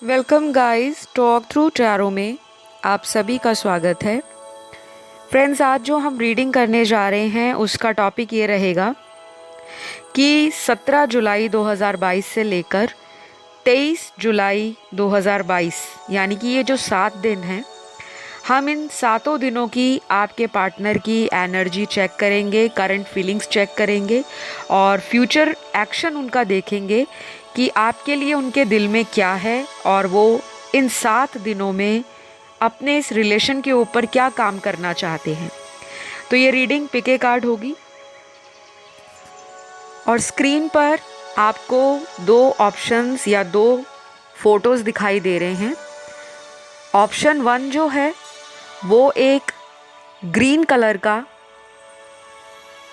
Welcome guys, talk through tarot में आप सभी का स्वागत है। फ्रेंड्स, आज जो हम रीडिंग करने जा रहे हैं उसका टॉपिक ये रहेगा कि 17 जुलाई 2022 से लेकर 23 जुलाई 2022 यानी कि ये जो 7 दिन हैं, हम इन 7 दिनों की आपके पार्टनर की एनर्जी चेक करेंगे, करंट फीलिंग्स चेक करेंगे और फ्यूचर एक्शन उनका देखेंगे कि आपके लिए उनके दिल में क्या है और वो इन 7 दिनों में अपने इस रिलेशन के ऊपर क्या काम करना चाहते हैं। तो ये रीडिंग पिक ए कार्ड होगी और स्क्रीन पर आपको 2 ऑप्शंस या 2 फोटोज़ दिखाई दे रहे हैं। ऑप्शन 1 जो है वो एक ग्रीन कलर का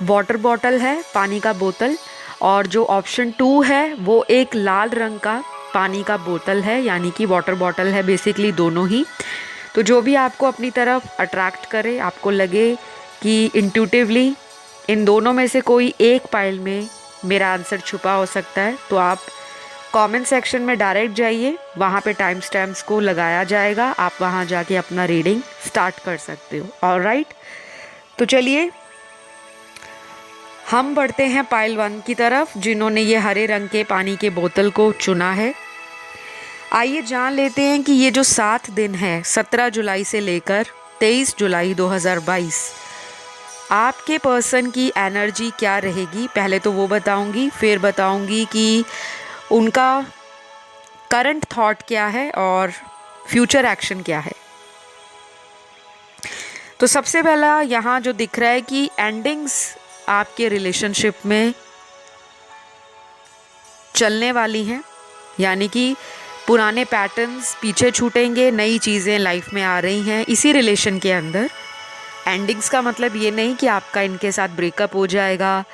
वाटर बॉटल है, पानी का बोतल, और जो ऑप्शन 2 है वो एक लाल रंग का पानी का बोतल है, यानी कि वाटर बॉटल है। बेसिकली दोनों ही। तो जो भी आपको अपनी तरफ अट्रैक्ट करे, आपको लगे कि इंट्यूटिवली इन दोनों में से कोई एक पाइल में मेरा आंसर छुपा हो सकता है, तो आप कमेंट सेक्शन में डायरेक्ट जाइए, वहाँ पे टाइम स्टैम्प्स को लगाया जाएगा, आप वहाँ जाके अपना रीडिंग स्टार्ट कर सकते हो। ऑलराइट, तो चलिए हम बढ़ते हैं पाइल 1 की तरफ, जिन्होंने ये हरे रंग के पानी के बोतल को चुना है। आइए जान लेते हैं कि ये जो 7 दिन है, 17 जुलाई से लेकर 23 जुलाई 2022, आपके पर्सन की एनर्जी क्या रहेगी। पहले तो वो बताऊंगी, फिर बताऊंगी कि उनका करंट थॉट क्या है और फ्यूचर एक्शन क्या है। तो सबसे पहला यहाँ जो दिख रहा है कि एंडिंग्स आपके रिलेशनशिप में चलने वाली हैं, यानी कि पुराने पैटर्न्स पीछे छूटेंगे, नई चीज़ें लाइफ में आ रही हैं इसी रिलेशन के अंदर। एंडिंग्स का मतलब ये नहीं कि आपका इनके साथ ब्रेकअप हो जाएगा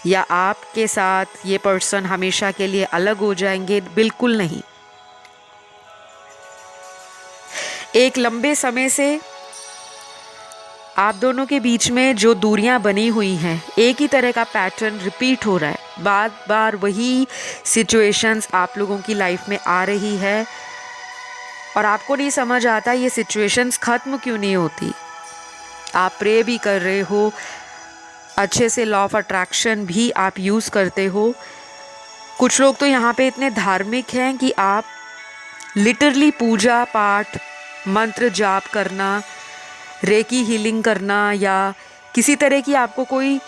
या आपके साथ ये पर्सन हमेशा के लिए अलग हो जाएंगे, बिल्कुल नहीं। एक लंबे समय से आप दोनों के बीच में जो दूरियां बनी हुई हैं, एक ही तरह का पैटर्न रिपीट हो रहा है, बार बार वही सिचुएशंस आप लोगों की लाइफ में आ रही है और आपको नहीं समझ आता ये सिचुएशंस ख़त्म क्यों नहीं होती। आप प्रे भी कर रहे हो, अच्छे से लॉ ऑफ अट्रैक्शन भी आप यूज़ करते हो। कुछ लोग तो यहाँ पे इतने धार्मिक हैं कि आप लिटरली पूजा पाठ, मंत्र जाप करना, रेकी हीलिंग करना या किसी तरह की आपको कोई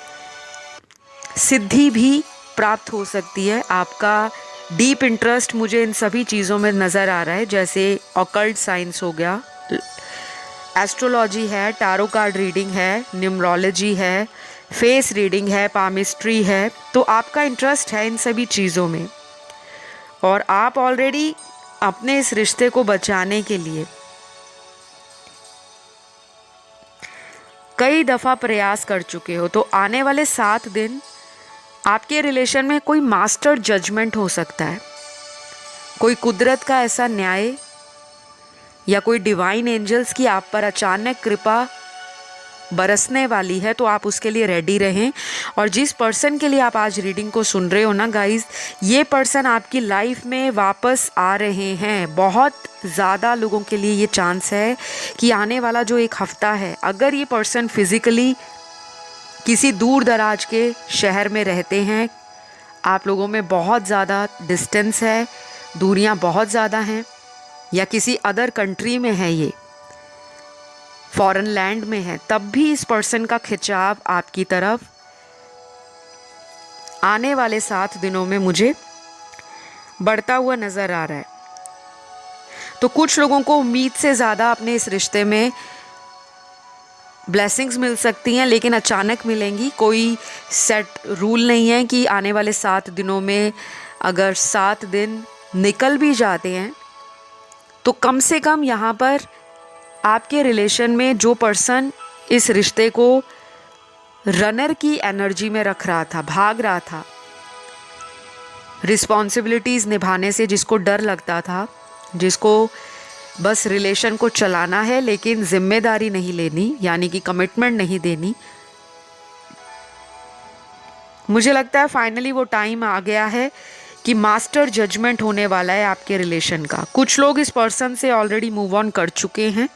सिद्धि भी प्राप्त हो सकती है। आपका डीप इंटरेस्ट मुझे इन सभी चीज़ों में नज़र आ रहा है, जैसे ऑकल्ट साइंस हो गया, एस्ट्रोलॉजी है, टैरो कार्ड रीडिंग है, न्यूमरोलॉजी है, फेस रीडिंग है, पामिस्ट्री है। तो आपका इंटरेस्ट है इन सभी चीज़ों में और आप ऑलरेडी अपने इस रिश्ते को बचाने के लिए कई दफ़ा प्रयास कर चुके हो। तो आने वाले 7 दिन आपके रिलेशन में कोई मास्टर जजमेंट हो सकता है, कोई कुदरत का ऐसा न्याय या कोई डिवाइन एंजल्स की आप पर अचानक कृपा बरसने वाली है। तो आप उसके लिए रेडी रहें। और जिस पर्सन के लिए आप आज रीडिंग को सुन रहे हो ना गाइस, ये पर्सन आपकी लाइफ में वापस आ रहे हैं। बहुत ज़्यादा लोगों के लिए ये चांस है कि आने वाला जो एक हफ्ता है, अगर ये पर्सन फिज़िकली किसी दूर दराज के शहर में रहते हैं, आप लोगों में बहुत ज़्यादा डिस्टेंस है, दूरियां बहुत ज़्यादा हैं, या किसी अदर कंट्री में है, ये फॉरेन लैंड में है, तब भी इस पर्सन का खिंचाव आपकी तरफ आने वाले 7 दिनों में मुझे बढ़ता हुआ नज़र आ रहा है। तो कुछ लोगों को उम्मीद से ज़्यादा अपने इस रिश्ते में ब्लेसिंग्स मिल सकती हैं, लेकिन अचानक मिलेंगी। कोई सेट रूल नहीं है कि आने वाले 7 दिनों में अगर 7 दिन निकल भी जाते हैं तो कम से कम यहाँ पर आपके रिलेशन में जो पर्सन इस रिश्ते को रनर की एनर्जी में रख रहा था, भाग रहा था, रिस्पॉन्सिबिलिटीज़ निभाने से जिसको डर लगता था, जिसको बस रिलेशन को चलाना है लेकिन जिम्मेदारी नहीं लेनी, यानी कि कमिटमेंट नहीं देनी, मुझे लगता है फाइनली वो टाइम आ गया है कि मास्टर जजमेंट होने वाला है आपके रिलेशन का। कुछ लोग इस पर्सन से ऑलरेडी मूव ऑन कर चुके हैं,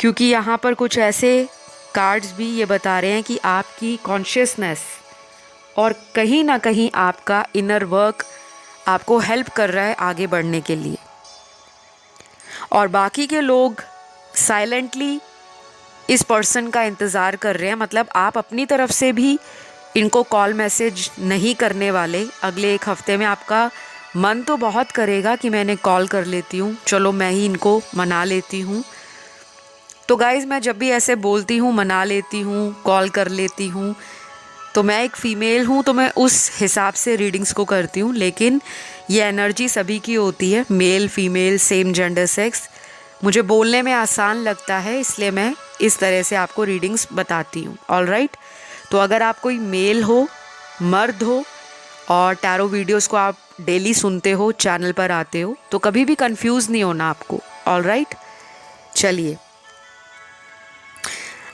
क्योंकि यहाँ पर कुछ ऐसे कार्ड्स भी ये बता रहे हैं कि आपकी कॉन्शियसनेस और कहीं ना कहीं आपका इनर वर्क आपको हेल्प कर रहा है आगे बढ़ने के लिए। और बाकी के लोग साइलेंटली इस पर्सन का इंतज़ार कर रहे हैं, मतलब आप अपनी तरफ से भी इनको कॉल मैसेज नहीं करने वाले। अगले एक हफ्ते में आपका मन तो बहुत करेगा कि मैंने कॉल कर लेती हूँ, चलो मैं ही इनको मना लेती हूँ। तो गाइज़, मैं जब भी ऐसे बोलती हूँ मना लेती हूँ, कॉल कर लेती हूँ, तो मैं एक फ़ीमेल हूँ, तो मैं उस हिसाब से रीडिंग्स को करती हूँ। लेकिन ये एनर्जी सभी की होती है, male female same gender sex. मुझे बोलने में आसान लगता है, इसलिए मैं इस तरह से आपको रीडिंग्स बताती हूँ। ऑलराइट, तो अगर आप कोई मेल हो, मर्द हो और टैरो वीडियोस को आप डेली सुनते हो, चैनल पर आते हो, तो कभी भी कंफ्यूज नहीं होना आपको। ऑलराइट, चलिए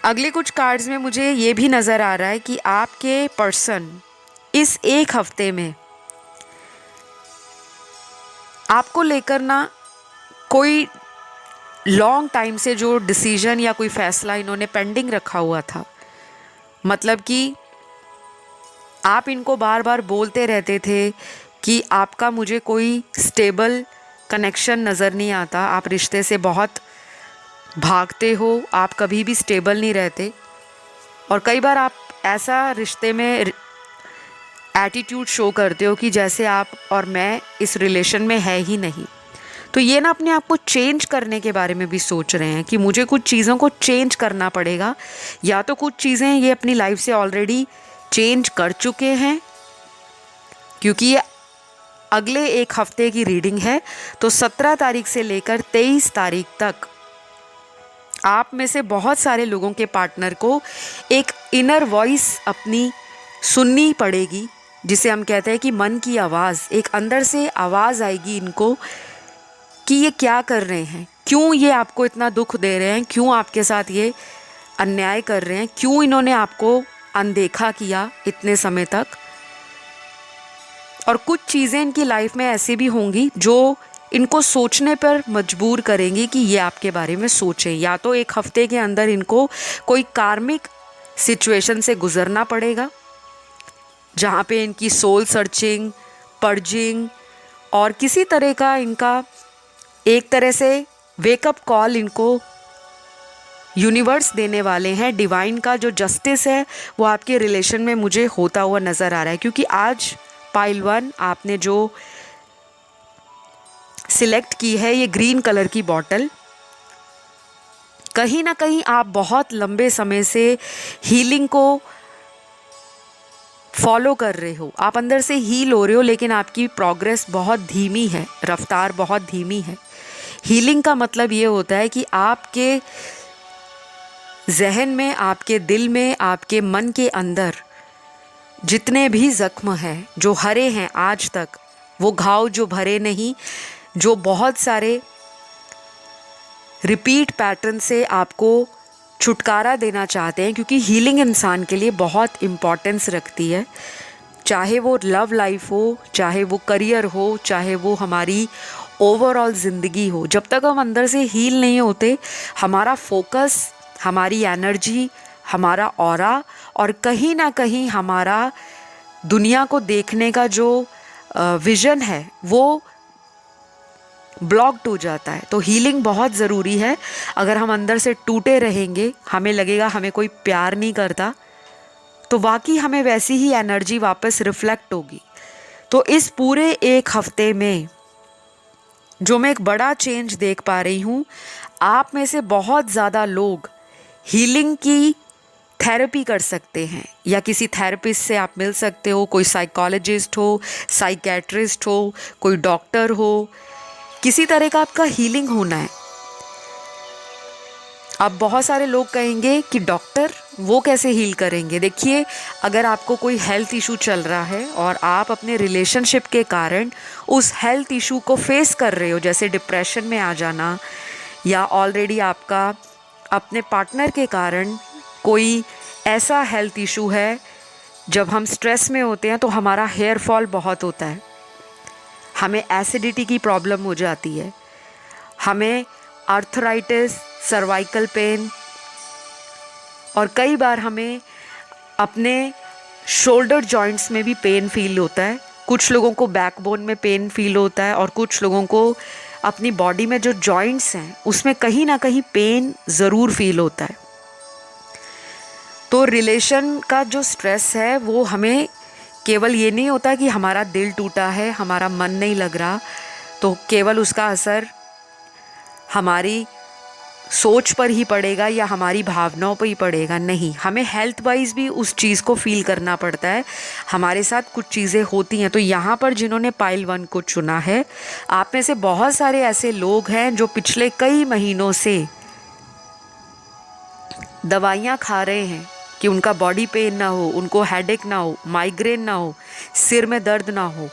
अगले कुछ कार्ड्स में मुझे ये भी नज़र आ रहा है कि आपके पर्सन इस एक हफ्ते में आपको लेकर ना कोई लॉन्ग टाइम से जो डिसीजन या कोई फैसला इन्होंने पेंडिंग रखा हुआ था, मतलब कि आप इनको बार बार बोलते रहते थे कि आपका मुझे कोई स्टेबल कनेक्शन नज़र नहीं आता, आप रिश्ते से बहुत भागते हो, आप कभी भी स्टेबल नहीं रहते। और कई बार आप ऐसा रिश्ते में एटीट्यूड शो करते हो कि जैसे आप और मैं इस रिलेशन में है ही नहीं। तो ये ना अपने आप को चेंज करने के बारे में भी सोच रहे हैं कि मुझे कुछ चीज़ों को चेंज करना पड़ेगा, या तो कुछ चीज़ें ये अपनी लाइफ से ऑलरेडी चेंज कर चुके हैं, क्योंकि ये अगले एक हफ्ते की रीडिंग है। तो 17 तारीख से लेकर 23 तारीख तक आप में से बहुत सारे लोगों के पार्टनर को एक इनर वॉइस अपनी सुननी पड़ेगी, जिसे हम कहते हैं कि मन की आवाज़। एक अंदर से आवाज़ आएगी इनको कि ये क्या कर रहे हैं, क्यों ये आपको इतना दुख दे रहे हैं, क्यों आपके साथ ये अन्याय कर रहे हैं, क्यों इन्होंने आपको अनदेखा किया इतने समय तक। और कुछ चीज़ें इनकी लाइफ में ऐसी भी होंगी जो इनको सोचने पर मजबूर करेंगी कि ये आपके बारे में सोचें। या तो एक हफ्ते के अंदर इनको कोई कार्मिक सिचुएशन से गुजरना पड़ेगा जहाँ पे इनकी सोल सर्चिंग, पर्जिंग और किसी तरह का इनका एक तरह से वेकअप कॉल इनको यूनिवर्स देने वाले हैं। डिवाइन का जो जस्टिस है वो आपके रिलेशन में मुझे होता हुआ नज़र आ रहा है, क्योंकि आज पाइल 1 आपने जो सिलेक्ट की है ये ग्रीन कलर की बॉटल, कहीं ना कहीं आप बहुत लंबे समय से हीलिंग को फॉलो कर रहे हो, आप अंदर से हील हो रहे हो, लेकिन आपकी प्रोग्रेस बहुत धीमी है, रफ्तार बहुत धीमी है। हीलिंग का मतलब ये होता है कि आपके जहन में, आपके दिल में, आपके मन के अंदर जितने भी जख्म हैं जो हरे हैं आज तक, वो घाव जो भरे नहीं, जो बहुत सारे रिपीट पैटर्न से आपको छुटकारा देना चाहते हैं, क्योंकि हीलिंग इंसान के लिए बहुत इम्पॉर्टेंस रखती है। चाहे वो लव लाइफ हो, चाहे वो करियर हो, चाहे वो हमारी ओवरऑल ज़िंदगी हो, जब तक हम अंदर से हील नहीं होते, हमारा फोकस, हमारी एनर्जी, हमारा ऑरा और कहीं ना कहीं हमारा दुनिया को देखने का जो विज़न है वो ब्लॉक्ड हो जाता है। तो हीलिंग बहुत ज़रूरी है। अगर हम अंदर से टूटे रहेंगे, हमें लगेगा हमें कोई प्यार नहीं करता, तो वाकई हमें वैसी ही एनर्जी वापस रिफ्लेक्ट होगी। तो इस पूरे एक हफ्ते में जो मैं एक बड़ा चेंज देख पा रही हूँ, आप में से बहुत ज़्यादा लोग हीलिंग की थेरेपी कर सकते हैं, या किसी थेरेपिस्ट से आप मिल सकते हो, कोई साइकोलॉजिस्ट हो, साइकेट्रिस्ट हो, कोई डॉक्टर हो, किसी तरह का आपका हीलिंग होना है। अब बहुत सारे लोग कहेंगे कि डॉक्टर वो कैसे हील करेंगे। देखिए, अगर आपको कोई हेल्थ इशू चल रहा है और आप अपने रिलेशनशिप के कारण उस हेल्थ इशू को फेस कर रहे हो, जैसे डिप्रेशन में आ जाना, या ऑलरेडी आपका अपने पार्टनर के कारण कोई ऐसा हेल्थ इशू है जब हम स्ट्रेस में होते हैं तो हमारा हेयर फॉल बहुत होता है, हमें एसिडिटी की प्रॉब्लम हो जाती है, हमें आर्थराइटिस, सर्वाइकल पेन, और कई बार हमें अपने शोल्डर जॉइंट्स में भी पेन फील होता है। कुछ लोगों को बैकबोन में पेन फील होता है और कुछ लोगों को अपनी बॉडी में जो जॉइंट्स हैं उसमें कहीं ना कहीं पेन ज़रूर फील होता है। तो रिलेशन का जो स्ट्रेस है वो हमें केवल ये नहीं होता कि हमारा दिल टूटा है, हमारा मन नहीं लग रहा, तो केवल उसका असर हमारी सोच पर ही पड़ेगा या हमारी भावनाओं पर ही पड़ेगा। नहीं, हमें हेल्थ वाइज भी उस चीज़ को फील करना पड़ता है। हमारे साथ कुछ चीज़ें होती हैं। तो यहाँ पर जिन्होंने पाइल 1 को चुना है, आप में से बहुत सारे ऐसे लोग हैं जो पिछले कई महीनों से दवाइयाँ खा रहे हैं कि उनका बॉडी पेन ना हो, उनको हेडेक ना हो, माइग्रेन ना हो, सिर में दर्द ना हो।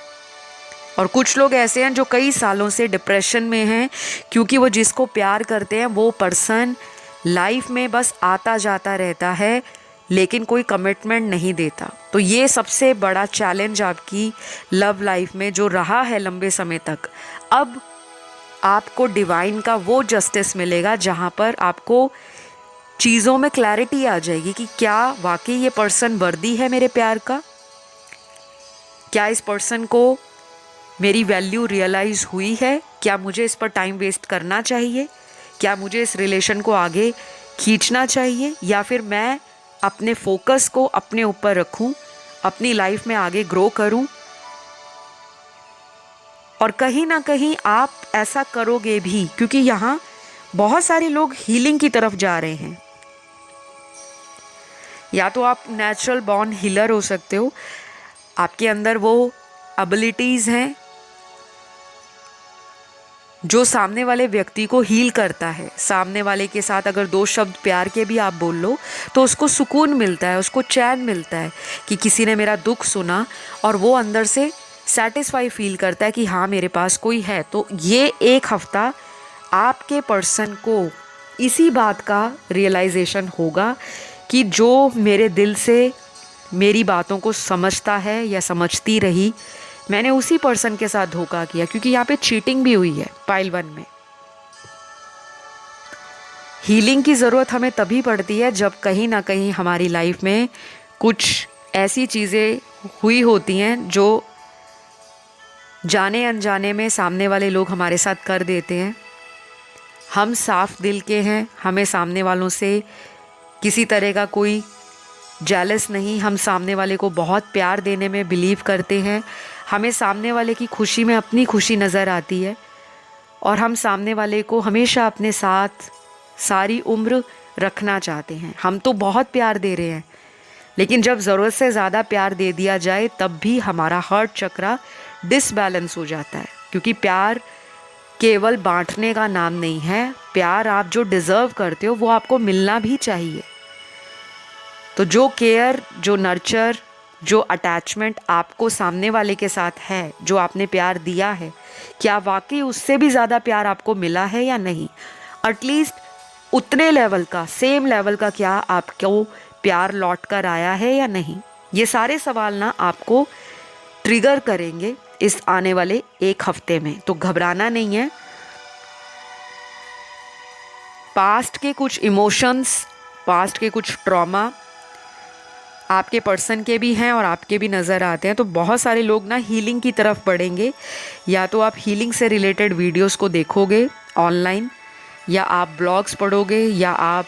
और कुछ लोग ऐसे हैं जो कई सालों से डिप्रेशन में हैं क्योंकि वो जिसको प्यार करते हैं वो पर्सन लाइफ में बस आता जाता रहता है लेकिन कोई कमिटमेंट नहीं देता। तो ये सबसे बड़ा चैलेंज आपकी लव लाइफ में जो रहा है लंबे समय तक, अब आपको डिवाइन का वो जस्टिस मिलेगा जहाँ पर आपको चीज़ों में क्लैरिटी आ जाएगी कि क्या वाकई ये पर्सन वर्दी है मेरे प्यार का, क्या इस पर्सन को मेरी वैल्यू रियलाइज़ हुई है, क्या मुझे इस पर टाइम वेस्ट करना चाहिए, क्या मुझे इस रिलेशन को आगे खींचना चाहिए, या फिर मैं अपने फोकस को अपने ऊपर रखूं, अपनी लाइफ में आगे ग्रो करूं। और कहीं ना कहीं आप ऐसा करोगे भी क्योंकि यहाँ बहुत सारे लोग हीलिंग की तरफ जा रहे हैं। या तो आप नेचुरल बॉर्न हीलर हो सकते हो, आपके अंदर वो एबिलिटीज़ हैं जो सामने वाले व्यक्ति को हील करता है। सामने वाले के साथ अगर 2 शब्द प्यार के भी आप बोल लो तो उसको सुकून मिलता है, उसको चैन मिलता है कि किसी ने मेरा दुख सुना, और वो अंदर से सेटिस्फाई फील करता है कि हाँ मेरे पास कोई है। तो ये 1 हफ्ता आपके पर्सन को इसी बात का रियलाइजेशन होगा कि जो मेरे दिल से मेरी बातों को समझता है या समझती रही, मैंने उसी पर्सन के साथ धोखा किया। क्योंकि यहाँ पे चीटिंग भी हुई है पाइल 1 में। हीलिंग की ज़रूरत हमें तभी पड़ती है जब कहीं ना कहीं हमारी लाइफ में कुछ ऐसी चीज़ें हुई होती हैं जो जाने अनजाने में सामने वाले लोग हमारे साथ कर देते हैं। हम साफ दिल के हैं, हमें सामने वालों से किसी तरह का कोई जेलस नहीं, हम सामने वाले को बहुत प्यार देने में बिलीव करते हैं, हमें सामने वाले की खुशी में अपनी खुशी नज़र आती है, और हम सामने वाले को हमेशा अपने साथ सारी उम्र रखना चाहते हैं। हम तो बहुत प्यार दे रहे हैं, लेकिन जब ज़रूरत से ज़्यादा प्यार दे दिया जाए तब भी हमारा हार्ट चक्रा डिसबैलेंस हो जाता है। क्योंकि प्यार केवल बांटने का नाम नहीं है, प्यार आप जो डिज़र्व करते हो वो आपको मिलना भी चाहिए। तो जो केयर, जो नर्चर, जो अटैचमेंट आपको सामने वाले के साथ है, जो आपने प्यार दिया है, क्या वाकई उससे भी ज़्यादा प्यार आपको मिला है या नहीं? एटलीस्ट उतने लेवल का, सेम लेवल का क्या आपको प्यार लौट कर आया है या नहीं? ये सारे सवाल ना आपको ट्रिगर करेंगे इस आने वाले 1 हफ्ते में। तो घबराना नहीं है। पास्ट के कुछ इमोशंस, पास्ट के कुछ ट्रॉमा आपके पर्सन के भी हैं और आपके भी नज़र आते हैं। तो बहुत सारे लोग ना हीलिंग की तरफ बढ़ेंगे। या तो आप हीलिंग से रिलेटेड वीडियोस को देखोगे ऑनलाइन, या आप ब्लॉग्स पढ़ोगे, या आप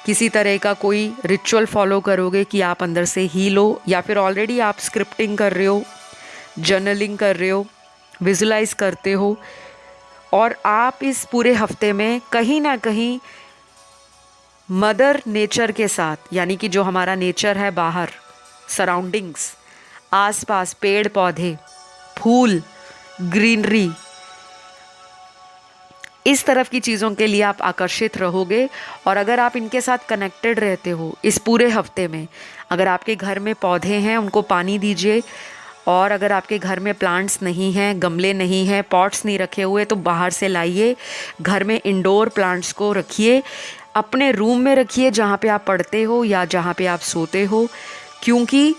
किसी तरह का कोई रिचुअल फॉलो करोगे कि आप अंदर से हील हो, या फिर ऑलरेडी आप स्क्रिप्टिंग कर रहे हो, जर्नलिंग कर रहे हो, विजुलाइज करते हो, और आप इस पूरे हफ्ते में कहीं ना कहीं मदर नेचर के साथ, यानी कि जो हमारा नेचर है बाहर, सराउंडिंग्स, आसपास पेड़ पौधे, फूल, ग्रीनरी, इस तरफ की चीज़ों के लिए आप आकर्षित रहोगे। और अगर आप इनके साथ कनेक्टेड रहते हो इस पूरे हफ्ते में, अगर आपके घर में पौधे हैं उनको पानी दीजिए, और अगर आपके घर में प्लांट्स नहीं हैं, गमले नहीं हैं, पॉट्स नहीं रखे हुए, तो बाहर से लाइए। घर में इंडोर प्लांट्स को रखिए, अपने रूम में रखिए जहाँ पे आप पढ़ते हो या जहाँ पे आप सोते हो, क्योंकि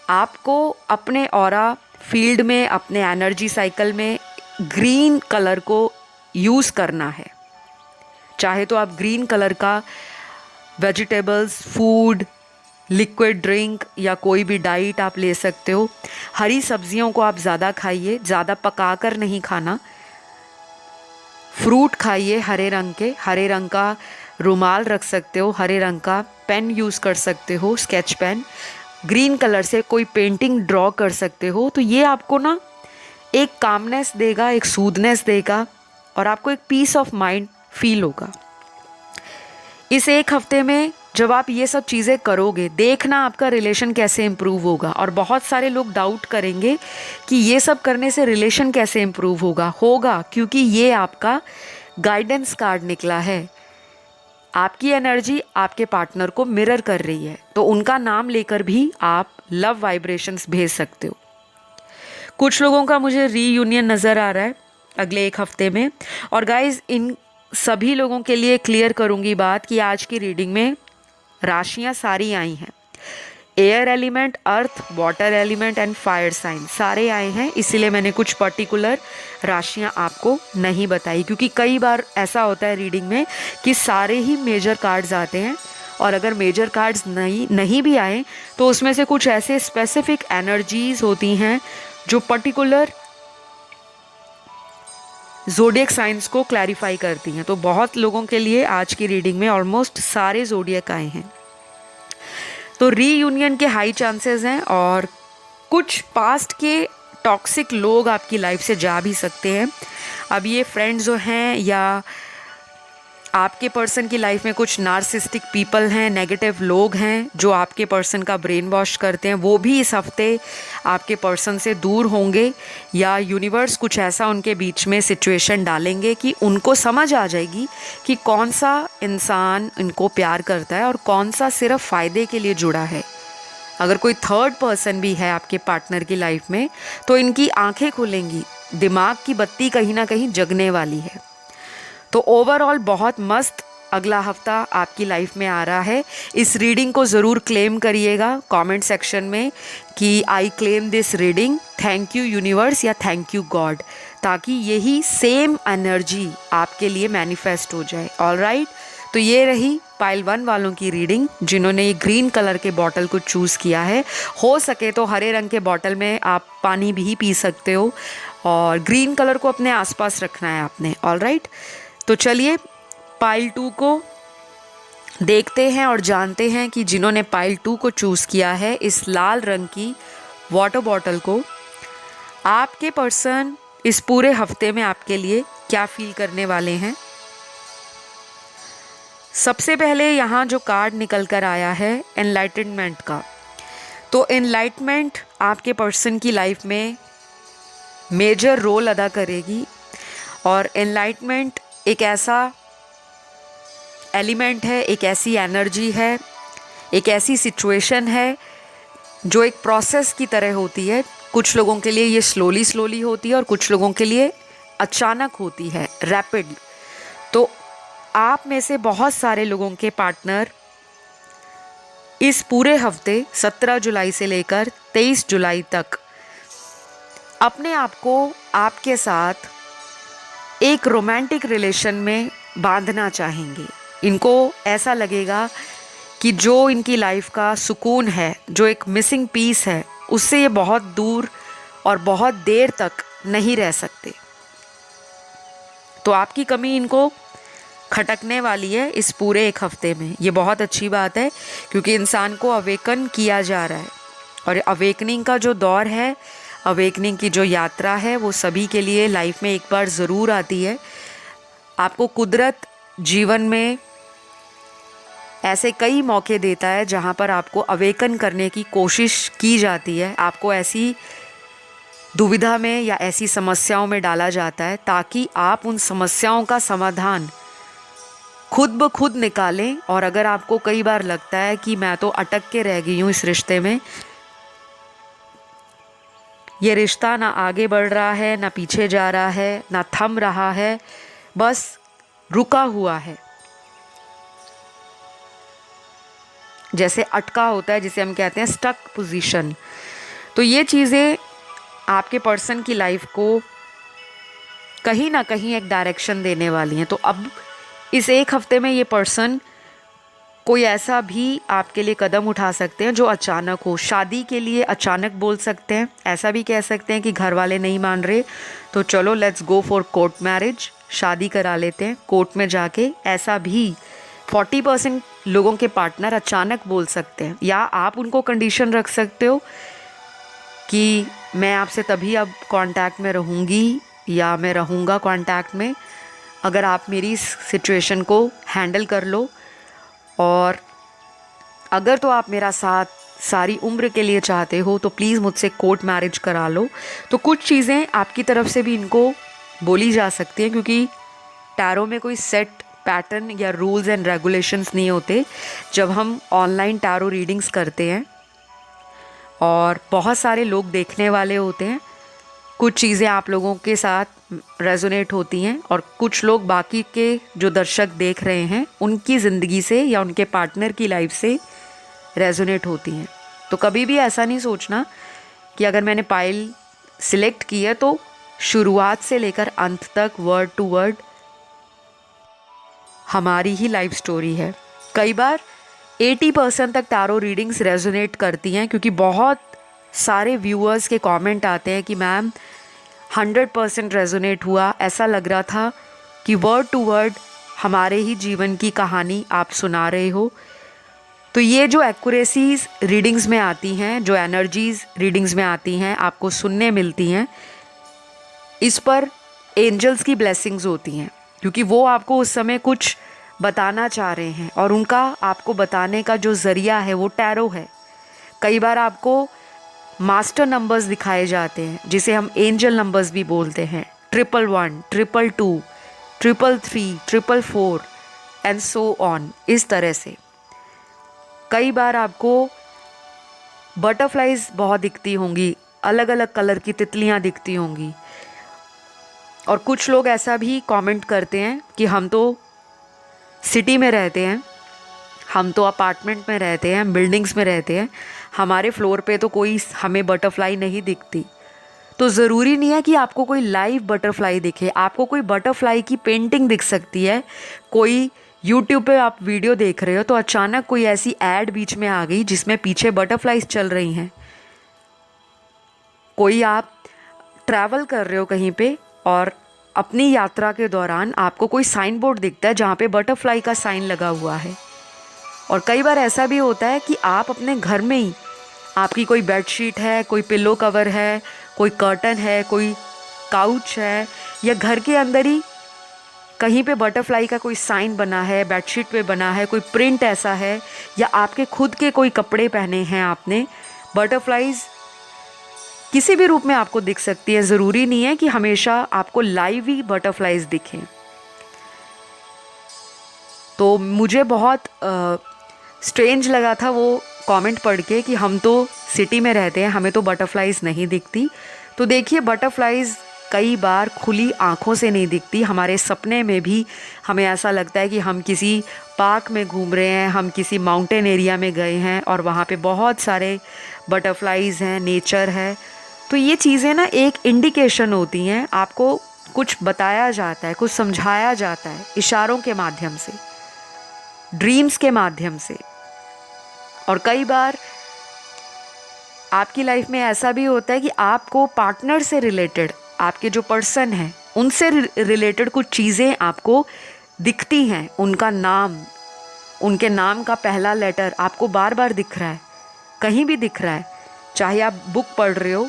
आपको अपने ऑरा फील्ड में, अपने एनर्जी साइकिल में ग्रीन कलर को यूज़ करना है। चाहे तो आप ग्रीन कलर का वेजिटेबल्स, फूड, लिक्विड ड्रिंक या कोई भी डाइट आप ले सकते हो। हरी सब्जियों को आप ज़्यादा खाइए, ज़्यादा पका कर नहीं खाना। फ्रूट खाइए हरे रंग के, हरे रंग का रुमाल रख सकते हो, हरे रंग का पेन यूज़ कर सकते हो, स्केच पेन। ग्रीन कलर से कोई पेंटिंग ड्रॉ कर सकते हो। तो ये आपको ना एक कामनेस देगा, एक सूदनेस देगा और आपको एक पीस ऑफ माइंड फील होगा। इस एक हफ्ते में जब आप ये सब चीज़ें करोगे, देखना आपका रिलेशन कैसे इम्प्रूव होगा। और बहुत सारे लोग डाउट करेंगे कि ये सब करने से रिलेशन कैसे इम्प्रूव होगा क्योंकि ये आपका गाइडेंस कार्ड निकला है। आपकी एनर्जी आपके पार्टनर को मिरर कर रही है, तो उनका नाम लेकर भी आप लव वाइब्रेशंस भेज सकते हो। कुछ लोगों का मुझे रीयूनियन नज़र आ रहा है अगले एक हफ्ते में। और गाइज, इन सभी लोगों के लिए क्लियर करूंगी बात कि आज की रीडिंग में राशियां सारी आई हैं। Air element, earth, water element and fire sign सारे आए हैं। इसीलिए मैंने कुछ पर्टिकुलर राशियां आपको नहीं बताई, क्योंकि कई बार ऐसा होता है रीडिंग में कि सारे ही मेजर कार्ड्स आते हैं और अगर मेजर कार्ड्स नहीं भी आए तो उसमें से कुछ ऐसे स्पेसिफिक एनर्जीज होती हैं जो पर्टिकुलर ज़ोडियक साइंस को क्लैरिफाई करती हैं। तो बहुत लोगों के लिए आज की रीडिंग में ऑलमोस्ट सारे ज़ोडियक आए हैं। तो रीयूनियन के हाई चांसेस हैं और कुछ पास्ट के टॉक्सिक लोग आपकी लाइफ से जा भी सकते हैं। अब ये फ्रेंड्स जो हैं या आपके पर्सन की लाइफ में कुछ नार्सिस्टिक पीपल हैं, नेगेटिव लोग हैं जो आपके पर्सन का ब्रेन वॉश करते हैं, वो भी इस हफ्ते आपके पर्सन से दूर होंगे या यूनिवर्स कुछ ऐसा उनके बीच में सिचुएशन डालेंगे कि उनको समझ आ जाएगी कि कौन सा इंसान इनको प्यार करता है और कौन सा सिर्फ फ़ायदे के लिए जुड़ा है। अगर कोई थर्ड पर्सन भी है आपके पार्टनर की लाइफ में तो इनकी आंखें खुलेंगी, दिमाग की बत्ती कहीं ना कहीं जगने वाली है। तो ओवरऑल बहुत मस्त अगला हफ्ता आपकी लाइफ में आ रहा है। इस रीडिंग को ज़रूर क्लेम करिएगा कमेंट सेक्शन में कि I claim this reading, thank you universe या थैंक यू गॉड, ताकि यही सेम एनर्जी आपके लिए मैनिफेस्ट हो जाए। ऑलराइट, तो ये रही पाइल 1 वालों की रीडिंग जिन्होंने ये ग्रीन कलर के बॉटल को चूज़ किया है। हो सके तो हरे रंग के बॉटल में आप पानी भी पी सकते हो और ग्रीन कलर को अपने आसपास रखना है आपने। ऑलराइट, तो चलिए पाइल 2 को देखते हैं और जानते हैं कि जिन्होंने पाइल 2 को चूज़ किया है, इस लाल रंग की वाटर बॉटल को, आपके पर्सन इस पूरे हफ्ते में आपके लिए क्या फील करने वाले हैं। सबसे पहले यहाँ जो कार्ड निकल कर आया है एनलाइटनमेंट का, तो एनलाइटमेंट आपके पर्सन की लाइफ में मेजर रोल अदा करेगी। और एनलाइटमेंट एक ऐसा एलिमेंट है, एक ऐसी एनर्जी है, एक ऐसी सिचुएशन है जो एक प्रोसेस की तरह होती है। कुछ लोगों के लिए ये स्लोली होती है और कुछ लोगों के लिए अचानक होती है, रैपिड। तो आप में से बहुत सारे लोगों के पार्टनर इस पूरे हफ्ते 17 जुलाई से लेकर 23 जुलाई तक अपने आप को आपके साथ एक रोमांटिक रिलेशन में बांधना चाहेंगे। इनको ऐसा लगेगा कि जो इनकी लाइफ का सुकून है, जो एक मिसिंग पीस है, उससे ये बहुत दूर और बहुत देर तक नहीं रह सकते। तो आपकी कमी इनको खटकने वाली है इस पूरे एक हफ्ते में। ये बहुत अच्छी बात है क्योंकि इंसान को अवेकन किया जा रहा है और अवेकनिंग का जो दौर है, अवेकनिंग की जो यात्रा है, वो सभी के लिए लाइफ में एक बार ज़रूर आती है। आपको कुदरत जीवन में ऐसे कई मौके देता है जहाँ पर आपको अवेकन करने की कोशिश की जाती है। आपको ऐसी दुविधा में या ऐसी समस्याओं में डाला जाता है ताकि आप उन समस्याओं का समाधान खुद ब खुद निकालें। और अगर आपको कई बार लगता है कि मैं तो अटक के रह गई हूँ इस रिश्ते में, ये रिश्ता ना आगे बढ़ रहा है, ना पीछे जा रहा है, ना थम रहा है, बस रुका हुआ है, जैसे अटका होता है जिसे हम कहते हैं स्टक पोजीशन, तो ये चीज़ें आपके पर्सन की लाइफ को कहीं ना कहीं एक डायरेक्शन देने वाली हैं। तो अब इस एक हफ्ते में ये पर्सन कोई ऐसा भी आपके लिए कदम उठा सकते हैं जो अचानक हो। शादी के लिए अचानक बोल सकते हैं, ऐसा भी कह सकते हैं कि घर वाले नहीं मान रहे तो चलो let's go for court marriage, शादी करा लेते हैं कोर्ट में जाके। ऐसा भी 40% लोगों के पार्टनर अचानक बोल सकते हैं। या आप उनको कंडीशन रख सकते हो कि मैं आपसे तभी अब कांटेक्ट में रहूँगी या मैं रहूँगा कांटेक्ट में अगर आप मेरी इस सिचुएशन को हैंडल कर लो, और अगर तो आप मेरा साथ सारी उम्र के लिए चाहते हो तो प्लीज़ मुझसे कोर्ट मैरिज करा लो। तो कुछ चीज़ें आपकी तरफ से भी इनको बोली जा सकती हैं, क्योंकि टैरो में कोई सेट पैटर्न या रूल्स एंड रेगुलेशंस नहीं होते। जब हम ऑनलाइन टैरो रीडिंग्स करते हैं और बहुत सारे लोग देखने वाले होते हैं, कुछ चीज़ें आप लोगों के साथ रेजोनेट होती हैं और कुछ लोग बाकी के जो दर्शक देख रहे हैं उनकी ज़िंदगी से या उनके पार्टनर की लाइफ से रेजोनेट होती हैं। तो कभी भी ऐसा नहीं सोचना कि अगर मैंने पाइल सिलेक्ट की है तो शुरुआत से लेकर अंत तक वर्ड टू वर्ड हमारी ही लाइफ स्टोरी है। कई बार 80% तक टैरो रीडिंग्स रेजोनेट करती हैं, क्योंकि बहुत सारे व्यूअर्स के कमेंट आते हैं कि मैम 100% रेजोनेट हुआ, ऐसा लग रहा था कि वर्ड टू वर्ड हमारे ही जीवन की कहानी आप सुना रहे हो। तो ये जो एक्यूरेसीज रीडिंग्स में आती हैं, जो एनर्जीज रीडिंग्स में आती हैं, आपको सुनने मिलती हैं, इस पर एंजल्स की ब्लेसिंग्स होती हैं, क्योंकि वो आपको उस समय कुछ बताना चाह रहे हैं और उनका आपको बताने का जो ज़रिया है वो टैरो है। कई बार आपको मास्टर नंबर्स दिखाए जाते हैं जिसे हम एंजल नंबर्स भी बोलते हैं, 111, 222, 333, 444 एंड सो ऑन। इस तरह से कई बार आपको बटरफ्लाइज बहुत दिखती होंगी, अलग अलग कलर की तितलियां दिखती होंगी। और कुछ लोग ऐसा भी कमेंट करते हैं कि हम तो सिटी में रहते हैं, हम तो अपार्टमेंट में रहते हैं, बिल्डिंग्स में रहते हैं, हमारे फ्लोर पे तो कोई हमें बटरफ्लाई नहीं दिखती। तो ज़रूरी नहीं है कि आपको कोई लाइव बटरफ्लाई दिखे, आपको कोई बटरफ्लाई की पेंटिंग दिख सकती है। कोई यूट्यूब पे आप वीडियो देख रहे हो तो अचानक कोई ऐसी ऐड बीच में आ गई जिसमें पीछे बटरफ्लाइज चल रही हैं। कोई आप ट्रैवल कर रहे हो कहीं पे और अपनी यात्रा के दौरान आपको कोई साइन बोर्ड दिखता है जहाँ पे बटरफ्लाई का साइन लगा हुआ है। और कई बार ऐसा भी होता है कि आप अपने घर में ही, आपकी कोई बेडशीट है, कोई पिलो कवर है, कोई कर्टन है, कोई काउच है, या घर के अंदर ही कहीं पे बटरफ्लाई का कोई साइन बना है, बेडशीट पे बना है, कोई प्रिंट ऐसा है, या आपके खुद के कोई कपड़े पहने हैं आपने, बटरफ्लाइज किसी भी रूप में आपको दिख सकती है। ज़रूरी नहीं है कि हमेशा आपको लाइव ही बटरफ्लाइज दिखें। तो मुझे बहुत स्ट्रेंज लगा था वो कमेंट पढ़ के कि हम तो सिटी में रहते हैं, हमें तो बटरफ्लाइज नहीं दिखती। तो देखिए, बटरफ्लाइज कई बार खुली आँखों से नहीं दिखती, हमारे सपने में भी हमें ऐसा लगता है कि हम किसी पार्क में घूम रहे हैं, हम किसी माउंटेन एरिया में गए हैं और वहाँ पे बहुत सारे बटरफ्लाइज हैं, नेचर है। तो ये चीज़ें ना एक इंडिकेशन होती हैं, आपको कुछ बताया जाता है, कुछ समझाया जाता है इशारों के माध्यम से, ड्रीम्स के माध्यम से। और कई बार आपकी लाइफ में ऐसा भी होता है कि आपको पार्टनर से रिलेटेड, आपके जो पर्सन हैं उनसे रिलेटेड कुछ चीज़ें आपको दिखती हैं। उनका नाम, उनके नाम का पहला लेटर आपको बार बार दिख रहा है, कहीं भी दिख रहा है। चाहे आप बुक पढ़ रहे हो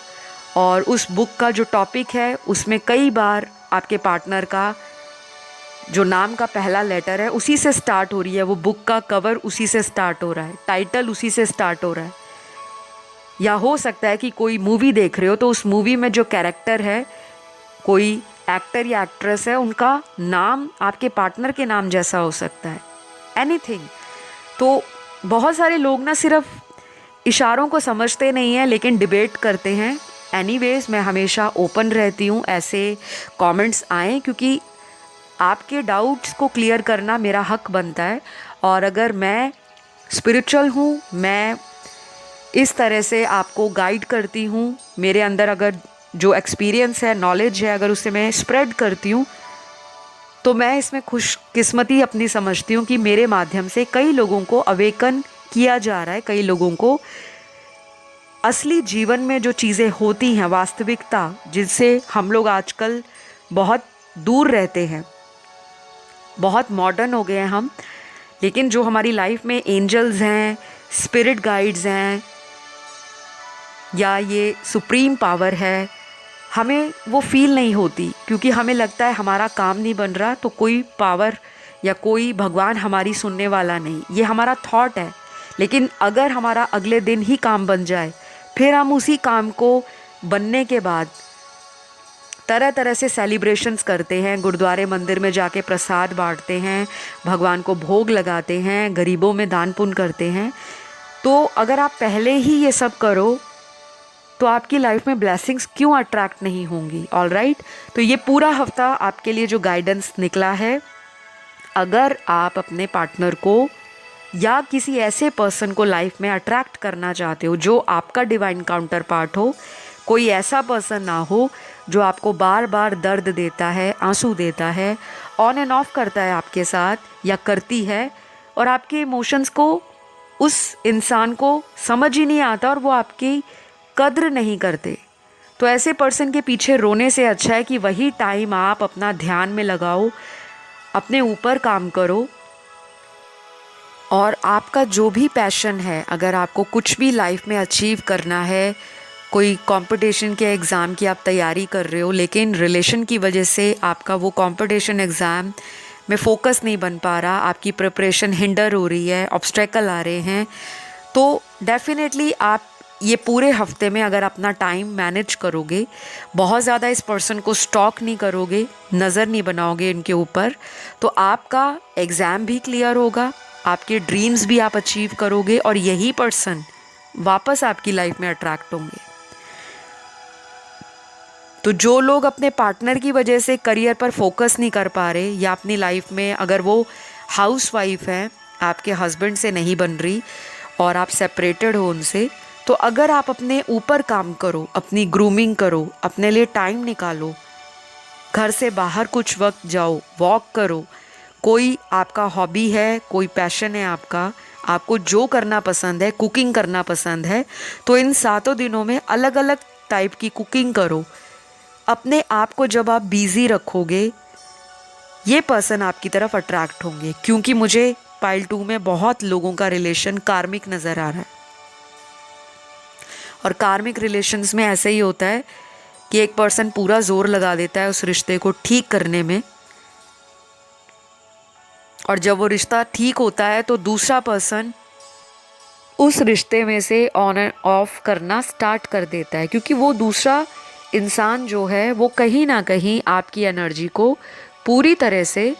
और उस बुक का जो टॉपिक है उसमें कई बार आपके पार्टनर का जो नाम का पहला लेटर है उसी से स्टार्ट हो रही है, वो बुक का कवर उसी से स्टार्ट हो रहा है, टाइटल उसी से स्टार्ट हो रहा है। या हो सकता है कि कोई मूवी देख रहे हो तो उस मूवी में जो कैरेक्टर है, कोई एक्टर या एक्ट्रेस है, उनका नाम आपके पार्टनर के नाम जैसा हो सकता है, एनीथिंग। तो बहुत सारे लोग ना सिर्फ इशारों को समझते नहीं हैं लेकिन डिबेट करते हैं। एनीवेज, मैं हमेशा ओपन रहती हूँ ऐसे कमेंट्स आएँ, क्योंकि आपके डाउट्स को क्लियर करना मेरा हक बनता है। और अगर मैं स्पिरिचुअल हूँ, मैं इस तरह से आपको गाइड करती हूँ। मेरे अंदर अगर जो एक्सपीरियंस है, नॉलेज है, अगर उसे मैं स्प्रेड करती हूँ तो मैं इसमें खुशकिस्मती अपनी समझती हूँ कि मेरे माध्यम से कई लोगों को अवेकन किया जा रहा है, कई लोगों को असली जीवन में जो चीज़ें होती हैं, वास्तविकता जिनसे हम लोग आजकल बहुत दूर रहते हैं, बहुत मॉडर्न हो गए हैं हम, लेकिन जो हमारी लाइफ में एंजल्स हैं, स्पिरिट गाइड्स हैं या ये सुप्रीम पावर है, हमें वो फील नहीं होती क्योंकि हमें लगता है हमारा काम नहीं बन रहा तो कोई पावर या कोई भगवान हमारी सुनने वाला नहीं। ये हमारा थॉट है। लेकिन अगर हमारा अगले दिन ही काम बन जाए, फिर हम उसी काम को बनने के बाद तरह तरह से सेलिब्रेशंस करते हैं, गुरुद्वारे मंदिर में जाके प्रसाद बांटते हैं, भगवान को भोग लगाते हैं, गरीबों में दान पुण्य करते हैं। तो अगर आप पहले ही ये सब करो तो आपकी लाइफ में ब्लेसिंग्स क्यों अट्रैक्ट नहीं होंगी। ऑल राइट, तो ये पूरा हफ्ता आपके लिए जो गाइडेंस निकला है, अगर आप अपने पार्टनर को या किसी ऐसे पर्सन को लाइफ में अट्रैक्ट करना चाहते हो जो आपका डिवाइन काउंटर पार्ट हो, कोई ऐसा पर्सन ना हो जो आपको बार बार दर्द देता है, आंसू देता है, ऑन एंड ऑफ करता है आपके साथ या करती है, और आपके इमोशंस को उस इंसान को समझ ही नहीं आता और वो आपकी कद्र नहीं करते, तो ऐसे पर्सन के पीछे रोने से अच्छा है कि वही टाइम आप अपना ध्यान में लगाओ, अपने ऊपर काम करो। और आपका जो भी पैशन है, अगर आपको कुछ भी लाइफ में अचीव करना है, कोई कंपटीशन के एग्ज़ाम की आप तैयारी कर रहे हो लेकिन रिलेशन की वजह से आपका वो कंपटीशन एग्ज़ाम में फोकस नहीं बन पा रहा, आपकी प्रिपरेशन हिंडर हो रही है, ऑब्स्टेकल आ रहे हैं, तो डेफिनेटली आप ये पूरे हफ्ते में अगर अपना टाइम मैनेज करोगे, बहुत ज़्यादा इस पर्सन को स्टॉक नहीं करोगे, नज़र नहीं बनाओगे इनके ऊपर, तो आपका एग्ज़ाम भी क्लियर होगा, आपके ड्रीम्स भी आप अचीव करोगे और यही पर्सन वापस आपकी लाइफ में अट्रैक्ट होंगे। तो जो लोग अपने पार्टनर की वजह से करियर पर फोकस नहीं कर पा रहे या अपनी लाइफ में अगर वो हाउसवाइफ है, आपके हस्बैंड से नहीं बन रही और आप सेपरेटेड हो उनसे, तो अगर आप अपने ऊपर काम करो, अपनी ग्रूमिंग करो, अपने लिए टाइम निकालो, घर से बाहर कुछ वक्त जाओ, वॉक करो, कोई आपका हॉबी है, कोई पैशन है आपका, आपको जो करना पसंद है, कुकिंग करना पसंद है, तो इन 7 दिनों में अलग अलग टाइप की कुकिंग करो। अपने आप को जब आप बिजी रखोगे, ये पर्सन आपकी तरफ अट्रैक्ट होंगे, क्योंकि मुझे पाइल 2 में बहुत लोगों का रिलेशन कार्मिक नज़र आ रहा है। और कार्मिक रिलेशंस में ऐसे ही होता है कि एक पर्सन पूरा जोर लगा देता है उस रिश्ते को ठीक करने में, और जब वो रिश्ता ठीक होता है तो दूसरा पर्सन उस रिश्ते में से ऑन एंड ऑफ करना स्टार्ट कर देता है, क्योंकि वो दूसरा इंसान जो है वो कहीं ना कहीं आपकी एनर्जी को पूरी तरह से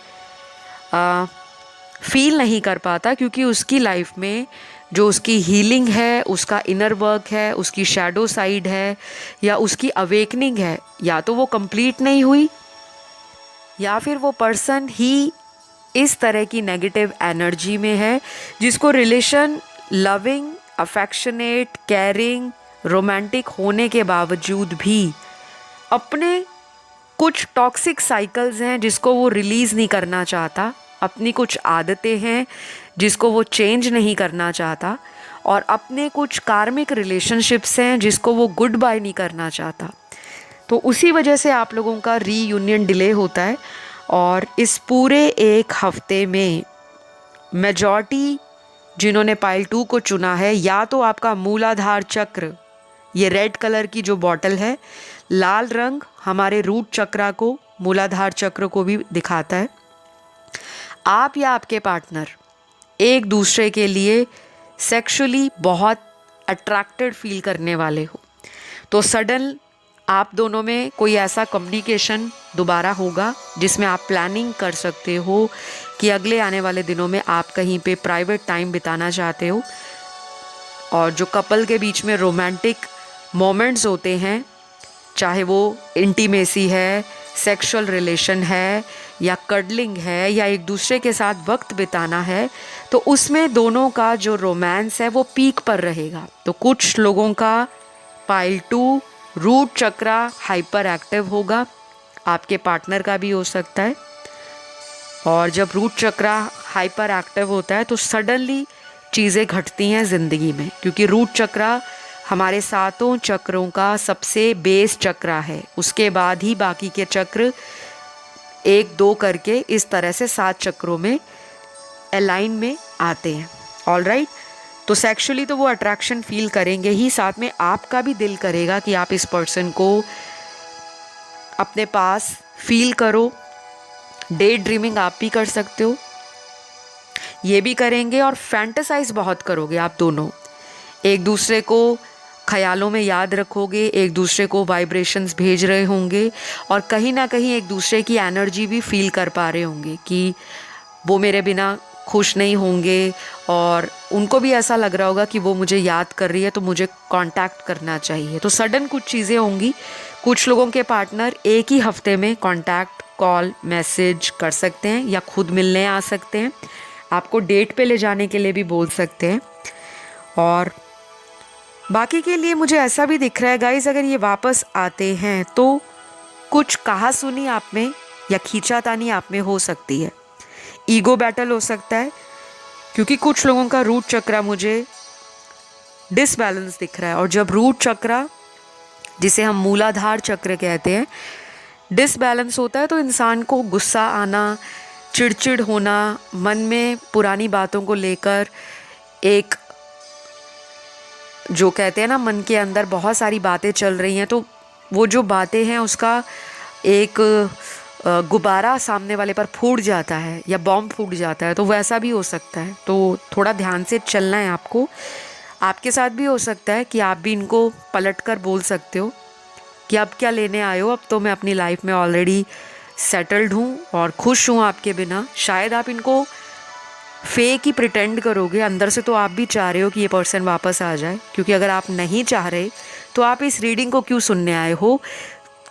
फील नहीं कर पाता, क्योंकि उसकी लाइफ में जो उसकी हीलिंग है, उसका इनर वर्क है, उसकी शैडो साइड है या उसकी अवेकनिंग है, या तो वो कंप्लीट नहीं हुई या फिर वो पर्सन ही इस तरह की नेगेटिव एनर्जी में है जिसको relation loving, affectionate, caring, romantic होने के बावजूद भी अपने कुछ टॉक्सिक साइकिल्स हैं जिसको वो रिलीज़ नहीं करना चाहता, अपनी कुछ आदतें हैं जिसको वो चेंज नहीं करना चाहता, और अपने कुछ कार्मिक रिलेशनशिप्स हैं जिसको वो गुड बाय नहीं करना चाहता। तो उसी वजह से आप लोगों का रीयूनियन डिले होता है। और इस पूरे एक हफ्ते में मेजॉरिटी जिन्होंने पाइल 2 को चुना है, या तो आपका मूलाधार चक्र, ये रेड कलर की जो बॉटल है, लाल रंग हमारे रूट चक्रा को, मूलाधार चक्र को भी दिखाता है, आप या आपके पार्टनर एक दूसरे के लिए सेक्सुअली बहुत अट्रैक्टेड फील करने वाले हो, तो सडन आप दोनों में कोई ऐसा कम्युनिकेशन दोबारा होगा जिसमें आप प्लानिंग कर सकते हो कि अगले आने वाले दिनों में आप कहीं पे प्राइवेट टाइम बिताना चाहते हो। और जो कपल के बीच में रोमांटिक मोमेंट्स होते हैं, चाहे वो इंटीमेसी है, सेक्सुअल रिलेशन है या कडलिंग है या एक दूसरे के साथ वक्त बिताना है, तो उसमें दोनों का जो रोमांस है वो पीक पर रहेगा। तो कुछ लोगों का पाइल 2 रूट चक्रा हाइपर एक्टिव होगा, आपके पार्टनर का भी हो सकता है। और जब रूट चक्रा हाइपर एक्टिव होता है तो सडनली चीज़ें घटती हैं ज़िंदगी में, क्योंकि रूट चक्रा हमारे 7 चक्रों का सबसे बेस चक्रा है। उसके बाद ही बाकी के चक्र 1-2 करके इस तरह से 7 चक्रों में अलाइन में आते हैं। ऑलराइट, तो सेक्सुअली तो वो अट्रैक्शन फील करेंगे ही, साथ में आपका भी दिल करेगा कि आप इस पर्सन को अपने पास फील करो। डे ड्रीमिंग आप भी कर सकते हो, ये भी करेंगे, और फैंटेसाइज बहुत करोगे आप दोनों। एक दूसरे को ख्यालों में याद रखोगे, एक दूसरे को वाइब्रेशंस भेज रहे होंगे, और कहीं ना कहीं एक दूसरे की एनर्जी भी फील कर पा रहे होंगे कि वो मेरे बिना खुश नहीं होंगे, और उनको भी ऐसा लग रहा होगा कि वो मुझे याद कर रही है तो मुझे कांटेक्ट करना चाहिए। तो सडन कुछ चीज़ें होंगी। कुछ लोगों के पार्टनर एक ही हफ्ते में कांटेक्ट, कॉल, मैसेज कर सकते हैं या खुद मिलने आ सकते हैं, आपको डेट पे ले जाने के लिए भी बोल सकते हैं। और बाकी के लिए मुझे ऐसा भी दिख रहा है गाइस, अगर ये वापस आते हैं तो कुछ कहा सुनी आप में या खींचातानी आप में हो सकती है, ईगो बैटल हो सकता है, क्योंकि कुछ लोगों का रूट चक्रा मुझे डिसबैलेंस दिख रहा है। और जब रूट चक्रा, जिसे हम मूलाधार चक्र कहते हैं, डिसबैलेंस होता है तो इंसान को गुस्सा आना, चिड़चिड़ होना, मन में पुरानी बातों को लेकर एक, जो कहते हैं ना, मन के अंदर बहुत सारी बातें चल रही हैं, तो वो जो बातें हैं उसका एक गुब्बारा सामने वाले पर फूट जाता है या बॉम्ब फूट जाता है, तो वैसा भी हो सकता है। तो थोड़ा ध्यान से चलना है आपको। आपके साथ भी हो सकता है कि आप भी इनको पलट कर बोल सकते हो कि अब क्या लेने आए हो, अब तो मैं अपनी लाइफ में ऑलरेडी सेटल्ड हूँ और खुश हूँ आपके बिना। शायद आप इनको फेक ही प्रिटेंड करोगे, अंदर से तो आप भी चाह रहे हो कि ये पर्सन वापस आ जाए, क्योंकि अगर आप नहीं चाह रहे तो आप इस रीडिंग को क्यों सुनने आए हो?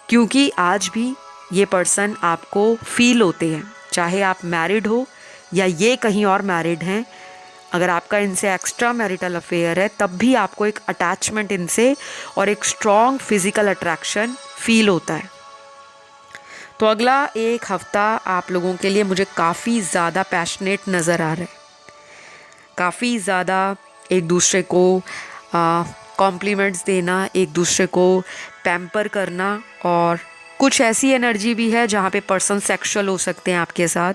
क्योंकि आज भी ये पर्सन आपको फील होते हैं, चाहे आप मैरिड हो या ये कहीं और मैरिड हैं। अगर आपका इनसे एक्स्ट्रा मैरिटल अफेयर है तब भी आपको एक अटैचमेंट इनसे और एक स्ट्रॉन्ग फिजिकल अट्रैक्शन फील होता है। तो अगला 1 हफ्ता आप लोगों के लिए मुझे काफ़ी ज़्यादा पैशनेट नज़र आ रहा है, काफ़ी ज़्यादा एक दूसरे को कॉम्प्लीमेंट्स देना, एक दूसरे को पैम्पर करना, और कुछ ऐसी एनर्जी भी है जहाँ पे पर्सन सेक्सुअल हो सकते हैं आपके साथ,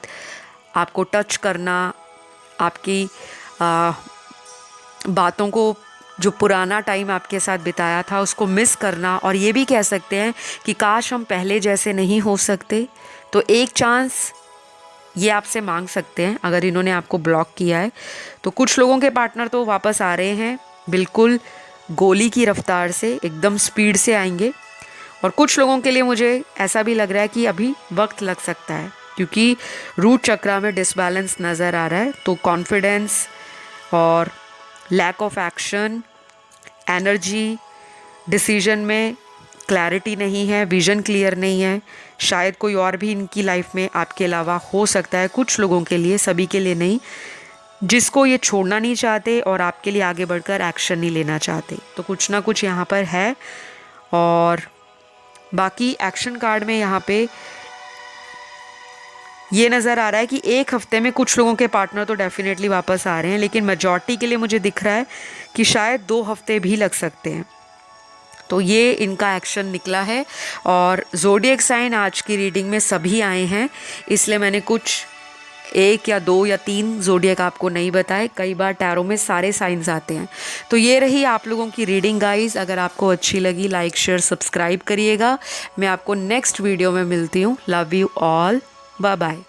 आपको टच करना, आपकी बातों को, जो पुराना टाइम आपके साथ बिताया था उसको मिस करना, और ये भी कह सकते हैं कि काश हम पहले जैसे नहीं हो सकते। तो एक चांस ये आपसे मांग सकते हैं अगर इन्होंने आपको ब्लॉक किया है। तो कुछ लोगों के पार्टनर तो वापस आ रहे हैं, बिल्कुल गोली की रफ्तार से, एकदम स्पीड से आएंगे, और कुछ लोगों के लिए मुझे ऐसा भी लग रहा है कि अभी वक्त लग सकता है, क्योंकि रूट चक्रा में डिसबैलेंस नज़र आ रहा है। तो कॉन्फिडेंस और lack of action, energy, decision में क्लैरिटी नहीं है, विजन क्लियर नहीं है। शायद कोई और भी इनकी लाइफ में आपके अलावा हो सकता है, कुछ लोगों के लिए, सभी के लिए नहीं, जिसको ये छोड़ना नहीं चाहते और आपके लिए आगे बढ़कर एक्शन नहीं लेना चाहते। तो कुछ ना कुछ यहाँ पर है। और बाकी एक्शन कार्ड में यहाँ पे ये नज़र आ रहा है कि 1 हफ्ते में कुछ लोगों के पार्टनर तो डेफिनेटली वापस आ रहे हैं, लेकिन मेजॉरिटी के लिए मुझे दिख रहा है कि शायद 2 हफ्ते भी लग सकते हैं। तो ये इनका एक्शन निकला है। और ज़ोडिएक साइन आज की रीडिंग में सभी आए हैं, इसलिए मैंने कुछ 1 या 2 या 3 ज़ोडिएक आपको नहीं बताए। कई बार टैरो में सारे साइंस आते हैं। तो ये रही आप लोगों की रीडिंग गाइस। अगर आपको अच्छी लगी लाइक शेयर सब्सक्राइब करिएगा। मैं आपको नेक्स्ट वीडियो में मिलती हूँ। Love you all, bye bye.